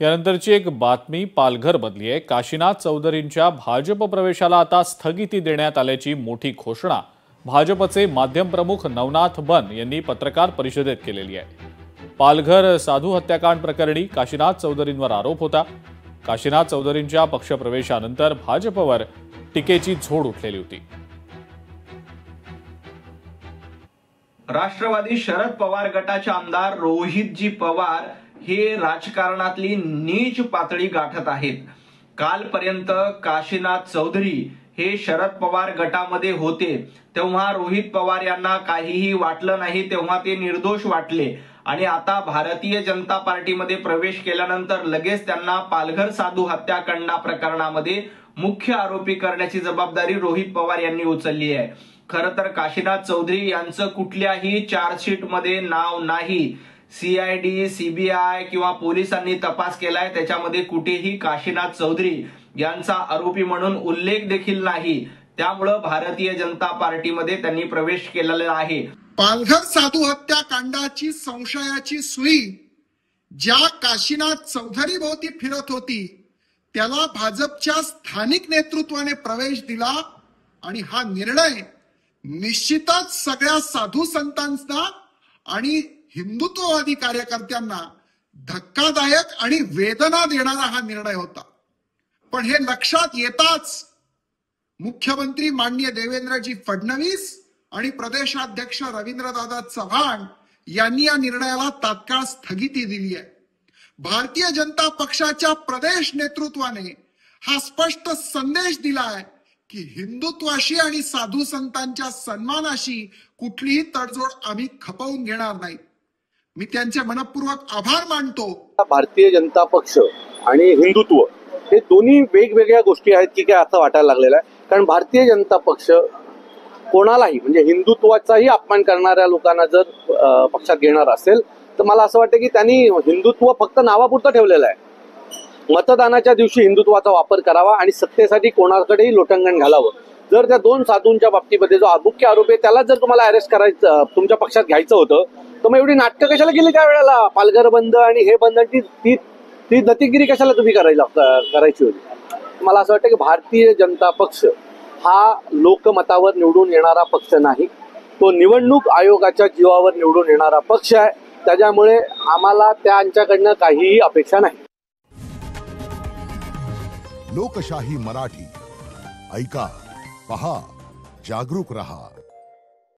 यानंतरची एक बातमी पालघर मधली आहे। काशीनाथ चौधरींच्या भाजप प्रवेशाला आता स्थगिती देण्यात आल्याची मोठी घोषणा भाजपचे माध्यम प्रमुख नवनाथ बन यांनी पत्रकार परिषदेत केलेली आहे। पालघर साधू हत्याकांड प्रकरणी काशीनाथ चौधरींवर आरोप होता। काशीनाथ चौधरींच्या पक्षप्रवेशानंतर भाजपवर टीकेची झोड उठलेली होती। राष्ट्रवादी शरद पवार गटाचे आमदार रोहितजी पवार हे राजकारणातली नीच पातळी गाठत आहेत। कालपर्यंत काशीनाथ चौधरी हे शरद पवार गटामध्ये होते तेव्हा रोहित पवार यांना काहीही वाटलं नाही, तेव्हा ते निर्दोष वाटले आणि आता भारतीय जनता पार्टीमध्ये प्रवेश केल्यानंतर लगेच त्यांना पालघर साधू हत्याकांड प्रकरणामध्ये मुख्य आरोपी करण्याची जबाबदारी रोहित पवार यांनी उचलली आहे। खरं तर काशीनाथ चौधरी यांचं कुठल्याही चार्जशीट मध्ये नाव नाही। सीआयडी, सीबीआय किंवा पोलिसांनी तपास केलाय, त्याच्यामध्ये कुठेही काशीनाथ चौधरी यांचा आरोपी म्हणून उल्लेख देखील नाही। त्यामुळे भारतीय जनता पार्टीमध्ये त्यांनी प्रवेश केलेला आहे। पालघर साधू हत्याकांडाची संशयाची सुई ज्या काशीनाथ चौधरी भोवती फिरत होती त्याला भाजपच्या स्थानिक नेतृत्वाने प्रवेश दिला आणि हा निर्णय निश्चितच सगळ्या साधू संतांना आणि हिंदुत्ववादी कार्यकर्त्यांना धक्कादायक आणि वेदना देणारा हा निर्णय होता। पण हे लक्षात येताच मुख्यमंत्री माननीय देवेंद्रजी फडणवीस आणि प्रदेशाध्यक्ष रवींद्रदादा चव्हाण यांनी या निर्णयाला तात्काळ स्थगिती दिली आहे। भारतीय जनता पक्षाच्या प्रदेश नेतृत्वाने हा स्पष्ट संदेश दिलाय की हिंदुत्वाशी आणि साधू संतांच्या सन्मानाशी कुठलीही तडजोड आम्ही खपवून घेणार नाही। मी त्यांचे मनपूर्वक आभार मानतो। भारतीय जनता पक्ष आणि हिंदुत्व हे दोन्ही वेगवेगळ्या गोष्टी आहेत की काय असं वाटायला लागलेलं आहे। कारण भारतीय जनता पक्ष कोणालाही म्हणजे हिंदुत्वाचाही अपमान करणाऱ्या लोकांना जर पक्षात घेणार असेल तर मला असं वाटतं की त्यांनी हिंदुत्व फक्त नावापुरतं ठेवलेलं आहे। मतदानाच्या दिवशी हिंदुत्वाचा वापर करावा आणि सत्तेसाठी कोणाकडेही लोटंगण घालावं। जर त्या दोन साधूंच्या बाबतीमध्ये जो मुख्य आरोपी आहे त्याला जर तुम्हाला अरेस्ट करायचं, तुमच्या पक्षात घ्यायचं होतं तर मग एवढी नाटकं कशाला केली त्यावेळेला? पालघर बंद आणि हे बंद ती दत्तगिरी कशाला तुम्ही करायची होती? मला असं वाटतं की भारतीय जनता पक्ष हा लोकमतावर निवडून येणारा पक्ष नाही, तो निवडणूक आयोगाच्या जीवावर निवडून येणारा पक्ष आहे। त्याच्यामुळे आम्हाला त्यांच्याकडनं काहीही अपेक्षा नाही। लोकशाही मराठी ऐका, पहा, जागरूक रहा।